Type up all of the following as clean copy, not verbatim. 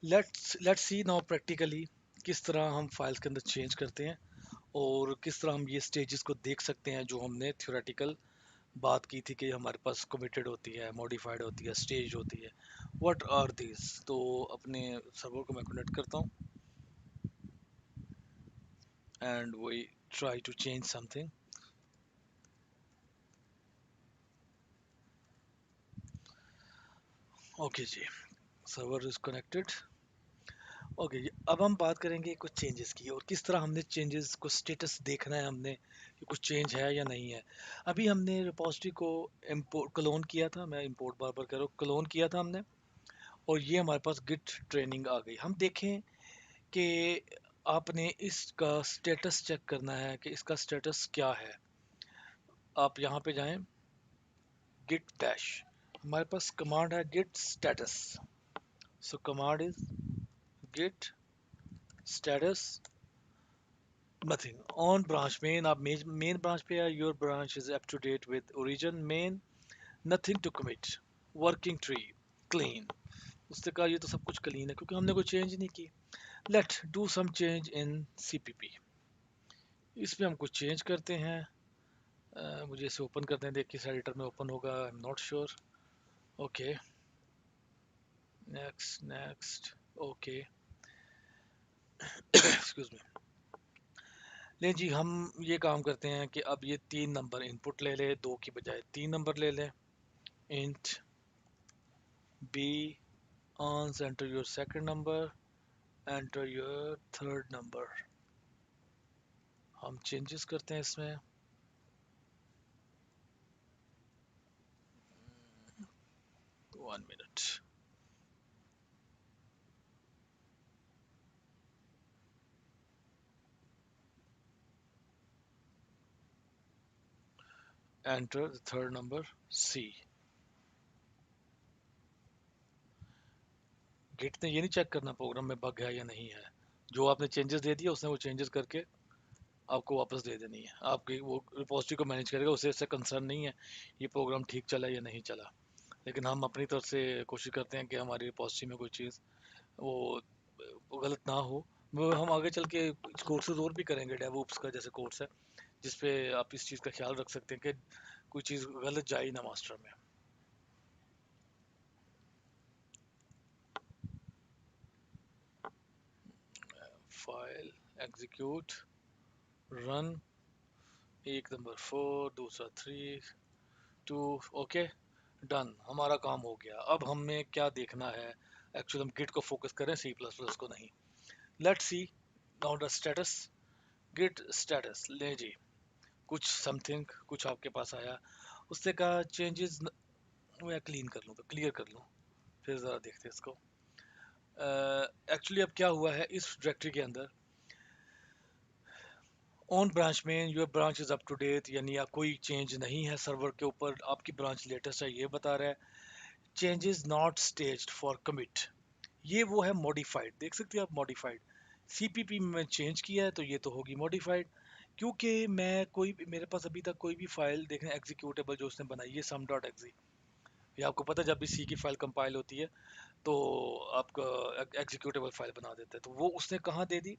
Let's see now practically किस तरह हम फाइल्स के अंदर चेंज करते हैं और किस तरह हम ये स्टेजेस को देख सकते हैं जो हमने थ्योरेटिकल बात की थी कि हमारे पास कमिटेड होती है, मॉडिफाइड होती है, स्टेज होती है। What are these? तो अपने सर्वर को मैं कनेक्ट करता हूँ and we try to change something. Okay जी, सर्वर इज कनेक्टेड। ओके जी, अब हम बात करेंगे कुछ चेंजेस की और किस तरह हमने चेंजेस को स्टेटस देखना है हमने कि कुछ चेंज है या नहीं है। अभी हमने रिपोजिटरी को इम्पोर्ट क्लोन किया था, मैं इंपोर्ट बार बार कह रहा हूँ, क्लोन किया था हमने, और ये हमारे पास गिट ट्रेनिंग आ गई। हम देखें कि आपने इसका स्टेटस चेक करना है कि इसका स्टेटस क्या है। आप यहाँ पे जाएं, गिट डैश, हमारे पास कमांड है git status. So command is git status nothing on branch main. आप मेन ब्रांच पे है, your branch is up to date with origin main, nothing to commit, working tree clean. उसने कहा ये तो सब कुछ क्लीन है क्योंकि हमने कोई चेंज नहीं की। Let do some change in CPP. इसमें हम कुछ चेंज करते हैं। मुझे इसे ओपन करते हैं, देख किस एडिटर में ओपन होगा, I am not sure. Okay, next next, okay. Excuse me. ले जी, हम ये काम करते हैं कि अब ये 3 नंबर इनपुट ले ले, 2 की बजाय 3 नंबर ले ले। Int B on enter your second number, enter your third number. हम चेंजेस करते हैं इसमें। 1 मिनट। Enter the third number C. Git ने ये नहीं चेक करना प्रोग्राम में बग है या नहीं है। जो आपने चेंजेस दे दिया उसने वो चेंजेस करके आपको वापस दे देनी है। आपकी वो रिपोजिटरी को मैनेज करेगा, उसे इससे कंसर्न नहीं है ये प्रोग्राम ठीक चला या नहीं चला। लेकिन हम अपनी तरफ से कोशिश करते हैं कि हमारी रिपोजिटरी में कोई चीज़ वो गलत ना हो। वो हम आगे चल के कोर्सेज और भी करेंगे, डेवऑप्स का जैसे कोर्स है जिसपे आप इस चीज़ का ख्याल रख सकते हैं कि कोई चीज़ गलत जाए ना मास्टर में। फाइल एग्जीक्यूट रन, एक नंबर 4, दूसरा 3, 2। ओके, डन, हमारा काम हो गया। अब हमें क्या देखना है, एक्चुअली हम गिट को फोकस करें, सी प्लस प्लस को नहीं। Let's see now the status. Git status ले जी, कुछ समथिंग कुछ आपके पास आया, उससे कहा चेंजेस। मैं क्लीन कर लूँ तो क्लियर कर लूँ, फिर ज़रा देखते हैं इसको। एक्चुअली अब क्या हुआ है इस डायरेक्टरी के अंदर, ऑन ब्रांच में your branch is up to date, यानी कोई चेंज नहीं है सर्वर के ऊपर, आपकी ब्रांच लेटेस्ट है ये बता रहा है। Changes not staged for commit, ये वो है मॉडिफाइड, देख सकते हैं आप मॉडिफाइड। सीपीपी में चेंज किया है तो ये तो होगी मॉडिफाइड, क्योंकि मैं कोई मेरे पास अभी तक कोई भी फाइल देखना एग्जीक्यूटेबल जो उसने बनाई है सम डॉट एक्जी, ये आपको पता है जब भी सी की फाइल कंपाइल होती है तो आपका एग्जीक्यूटेबल फाइल बना देता है, तो वो उसने कहाँ दे दी,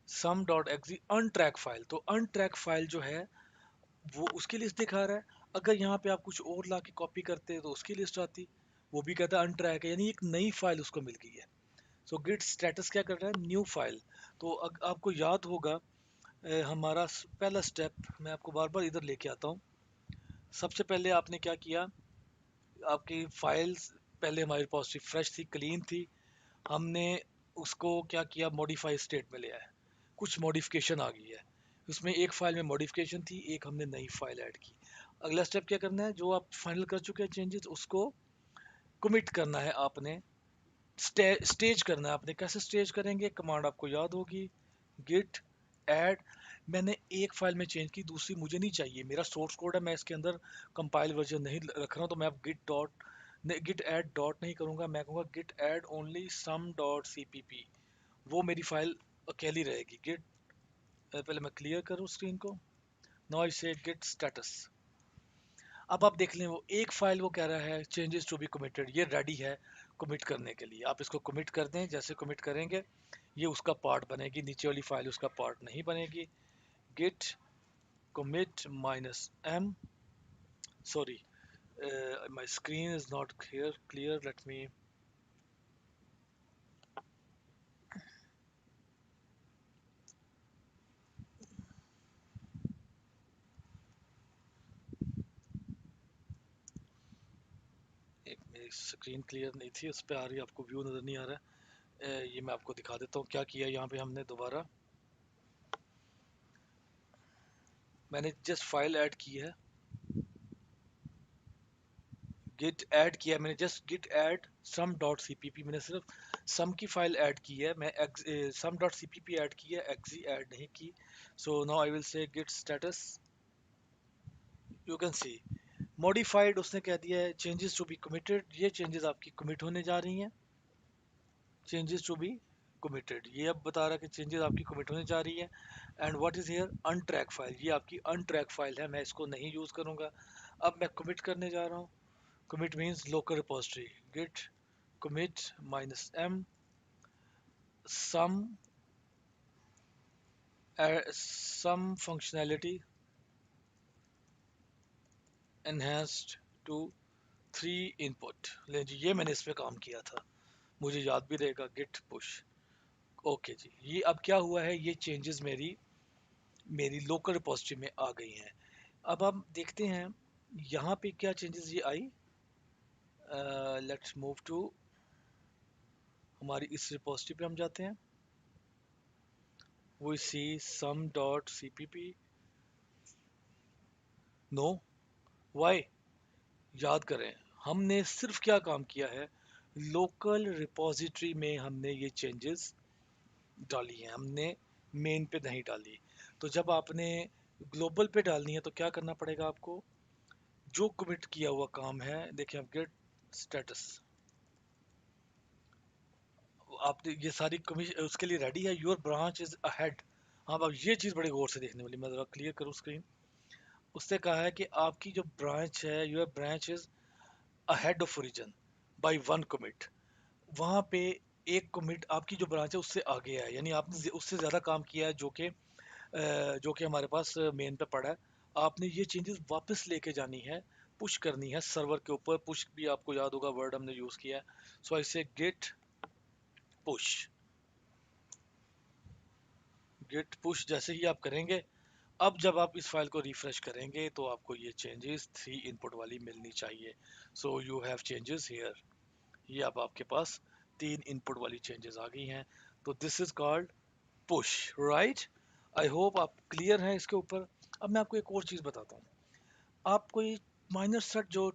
सम डॉट एक्जी अनट्रैक फाइल। तो अनट्रैक फाइल जो है वो उसकी लिस्ट दिखा रहा है। अगर यहाँ पे आप कुछ और ला के कॉपी करते तो उसकी लिस्ट आती, वो भी कहता है अनट्रैक है, यानी एक नई फाइल उसको मिल गई है। सो गिट स्टेटस क्या कर रहा है, न्यू फाइल। तो आपको याद होगा हमारा पहला स्टेप, मैं आपको बार बार इधर लेके आता हूँ। सबसे पहले आपने क्या किया, आपकी फाइल्स पहले हमारी रिपॉजिटरी फ्रेश थी, क्लीन थी, हमने उसको क्या किया, मॉडिफाई स्टेट में ले आए, कुछ मॉडिफिकेशन आ गई है उसमें। एक फाइल में मॉडिफिकेशन थी, एक हमने नई फाइल ऐड की। अगला स्टेप क्या करना है, जो आप फाइनल कर चुके हैं चेंजेस उसको कमिट करना है आपने, स्टेज करना है आपने। कैसे स्टेज करेंगे, कमांड आपको याद होगी, गिट ऐड। मैंने एक फाइल में चेंज की, दूसरी मुझे नहीं चाहिए, मेरा सोर्स कोड है, मैं इसके अंदर कंपाइल वर्जन नहीं रख रहा हूँ, तो मैं अब गिट ऐड डॉट नहीं करूंगा, मैं कहूँगा git add only sum dot CPP, वो मेरी फाइल अकेली रहेगी। गिट, पहले मैं क्लियर करूँ स्क्रीन को, नाउ आई से गिट स्टेटस। अब आप देख लें वो एक फाइल वो कह रहा है चेंजेस टू बी कमिटेड, ये रेडी है, कमिट करने के लिए। आप इसको कमिट कर दें, जैसे कमिट करेंगे ये उसका पार्ट बनेगी, नीचे वाली फाइल उसका पार्ट नहीं बनेगी। git commit minus m, sorry, my screen is not clear, let me, एक मेरी स्क्रीन क्लियर नहीं थी, उस पर आ रही है, आपको व्यू नज़र नहीं आ रहा है। ये मैं आपको दिखा देता हूँ क्या किया यहाँ पे हमने। दोबारा मैंने जस्ट फाइल ऐड की है, गिट ऐड किया है मैंने, just git add sum dot CPP, मैंने सिर्फ सम की फाइल ऐड की है, मैं सम डॉट सीपीपी ऐड की है, एक्जी ऐड नहीं की। So now I will say git status, you can see modified उसने कह दिया है, चेंजेस टू बी कमिटेड, ये चेंजेस आपकी कमिट होने जा रही हैं, चेंजेस टू बी कमिटेड, ये अब बता रहा है कि चेंजेस आपकी कमिट होने जा रही है। And what is here untrack file, ये आपकी अनट्रैक फाइल है, मैं इसको नहीं यूज करूंगा। अब मैं कमिट करने जा रहा हूँ, commit means local repository, git commit minus m some some functionality enhanced to 3 input। ले जी, ये मैंने इस पे काम किया था, मुझे याद भी रहेगा, git push। ओके जी, ये अब क्या हुआ है, ये चेंजेस मेरी मेरी लोकल रिपोजिटरी में आ गई हैं। अब हम देखते हैं यहाँ पे क्या चेंजेस ये आई। लेट्स मूव टू हमारी इस रिपोजिटरी पे हम जाते हैं, we see some dot cpp, no, why, याद करें हमने सिर्फ क्या काम किया है, लोकल रिपॉजिटरी में हमने ये चेंजेस डाली हैं, हमने मेन पे नहीं डाली। तो जब आपने ग्लोबल पे डालनी है तो क्या करना पड़ेगा आपको, जो कमिट किया हुआ काम है, देखिए आप गेट स्टेटस, आपने ये सारी उसके लिए रेडी है, योर ब्रांच इज अहेड। हाँ अब ये चीज़ बड़ी गौर से देखने वाली, मैं ज़रा क्लियर करूँ स्क्रीन। उसने कहा है कि आपकी जो ब्रांच है, your branch is ahead of origin by 1 commit. वहाँ पे एक कमिट आपकी जो ब्रांच है उससे आगे है, यानी आपने उससे ज़्यादा काम किया है, जो कि हमारे पास मेन पे पड़ा है। आपने ये चेंजेस वापस लेके जानी है, पुश करनी है सर्वर के ऊपर। पुश भी आपको याद होगा, वर्ड हमने यूज़ किया है। सो आई से पुश गेट पुश जैसे ही आप करेंगे, अब जब आप इस फाइल को रिफ्रेश करेंगे तो आपको ये चेंजेस 3 इनपुट वाली मिलनी चाहिए। So you have changes here, ये अब आपके पास 3 इनपुट वाली चेंजेस आ गई हैं। तो this is called push, right. I hope आप क्लियर हैं इसके ऊपर। अब मैं आपको एक और चीज़ बताता हूँ, आप कोई माइनर सेट जो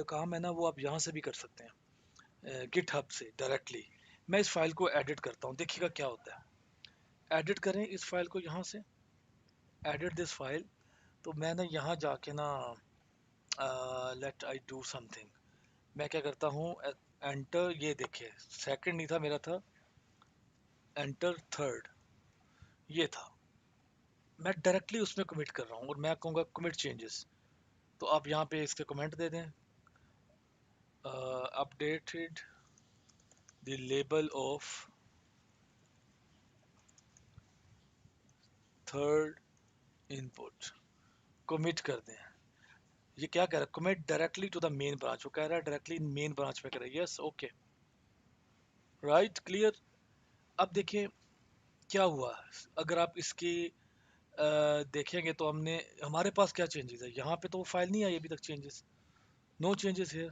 काम है ना, वो आप यहाँ से भी कर सकते हैं, गिट हब से डायरेक्टली। मैं इस फाइल को एडिट करता हूँ, देखिएगा क्या होता है। एडिट करें इस फाइल को यहाँ से, एडिट दिस फाइल। तो मैंने यहाँ जाके ना, लेट आई डू समथिंग, मैं क्या करता हूँ, एंटर, ये देखिए सेकंड नहीं था मेरा, था एंटर थर्ड, ये था। मैं डायरेक्टली उसमें कमिट कर रहा हूँ और मैं कहूँगा कमिट चेंजेस। तो आप यहाँ पे इसके कमेंट दे दें, updated the label of third input, commit कर दें। ये क्या कह रहा है, commit directly to the main branch, वो कह रहा है डायरेक्टली मेन ब्रांच में करें, यस ओके, राइट क्लियर। अब देखिए क्या हुआ, अगर आप इसकी देखेंगे तो हमने, हमारे पास क्या चेंजेस है, यहाँ पे तो वो फाइल नहीं आई अभी तक चेंजेस, नो चेंजेस है।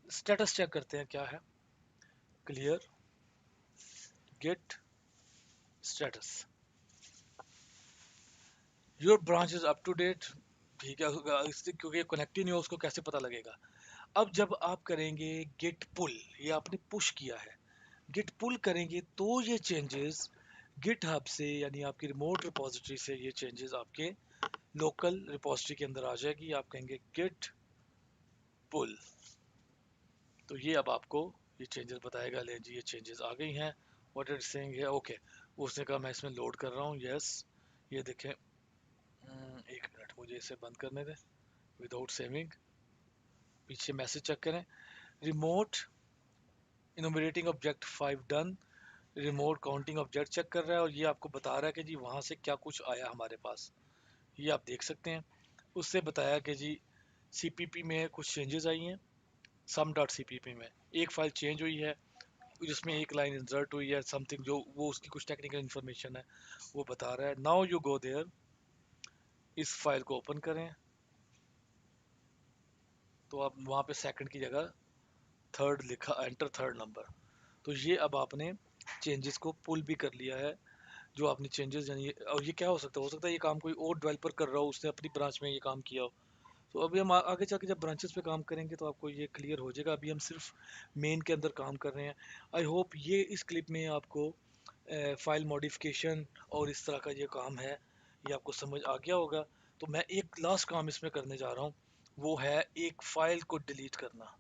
स्टेटस चेक करते हैं क्या है, clear git status, your branch is up to date, ठीक है, इससे क्योंकि कनेक्ट ही नहीं हो उसको कैसे पता लगेगा। अब जब आप करेंगे गेट पुल, ये आपने पुश किया है, गिट पुल करेंगे तो ये चेंजेस गिट हब से, यानी आपकी रिमोट रिपोजिटरी से, ये चेंजेस आपके लोकल रिपोजिटरी के अंदर आ जाएगी। आप कहेंगे गिट पुल, तो ये अब आपको ये चेंजेस बताएगा, ले जी ये चेंजेस आ गई हैं, व्हाट इट सेइंग है, ओके। उसने कहा मैं इसमें लोड कर रहा हूँ, यस। ये देखें, एक मिनट मुझे इसे बंद करने दें, विदाउट सेविंग, पीछे मैसेज चेक करें, remote enumerating object 5 done, remote counting object check कर रहा है और ये आपको बता रहा है कि जी वहाँ से क्या कुछ आया हमारे पास, ये आप देख सकते हैं। उससे बताया कि जी सीपीपी में कुछ चेंजेस आई हैं, सम डॉट सीपीपी में एक फाइल चेंज हुई है जिसमें एक लाइन इंसर्ट हुई है समथिंग, जो वो उसकी कुछ टेक्निकल इन्फॉर्मेशन है वो बता रहा है। नाउ यू गो देयर, इस फाइल को ओपन करें तो आप वहाँ पे सेकंड की जगह थर्ड लिखा, एंटर थर्ड नंबर। तो ये अब आपने चेंजेस को पुल भी कर लिया है, जो आपने चेंजेस यानी और ये क्या हो सकता है ये काम कोई और डेवलपर कर रहा हो, उसने अपनी ब्रांच में ये काम किया हो। तो अभी हम आगे चल के जब ब्रांचेस पे काम करेंगे तो आपको ये क्लियर हो जाएगा, अभी हम सिर्फ मेन के अंदर काम कर रहे हैं। आई होप ये इस क्लिप में आपको फाइल मॉडिफिकेशन और इस तरह का ये काम है ये आपको समझ आ गया होगा। तो मैं एक लास्ट काम इसमें करने जा रहा हूँ, वो है एक फाइल को डिलीट करना।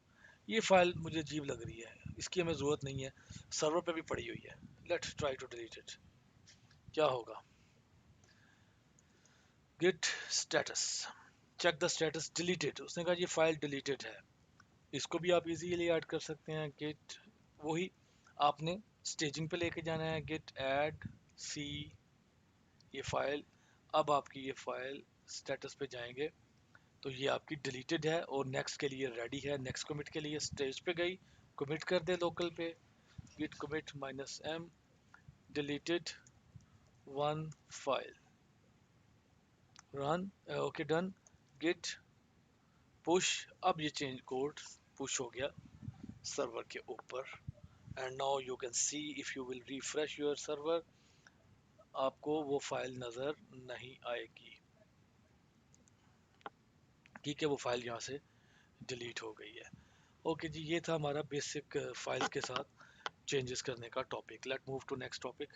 ये फाइल मुझे अजीब लग रही है, इसकी हमें ज़रूरत नहीं है, सर्वर पे भी पड़ी हुई है। Let's try to delete it. क्या होगा, git status, check the status deleted, उसने कहा ये फाइल डिलीटेड है। इसको भी आप इजीली ऐड कर सकते हैं, गिट वही आपने स्टेजिंग पे लेके जाना है, गिट ऐड सी ये फाइल। अब आपकी ये फाइल स्टेटस पे जाएंगे तो ये आपकी डिलीटेड है और नेक्स्ट के लिए रेडी है, नेक्स्ट कमिट के लिए स्टेज पे गई, कमिट कर दे लोकल पे, git commit -m deleted one file, run, okay done, git push. अब ये चेंज कोड पुश हो गया सर्वर के ऊपर, and now you can see if you will refresh your server, आपको वो फाइल नज़र नहीं आएगी। ठीक है, वो फाइल यहाँ से डिलीट हो गई है। ओके जी, ये था हमारा बेसिक फाइल के साथ चेंजेस करने का topic. Let move to next topic.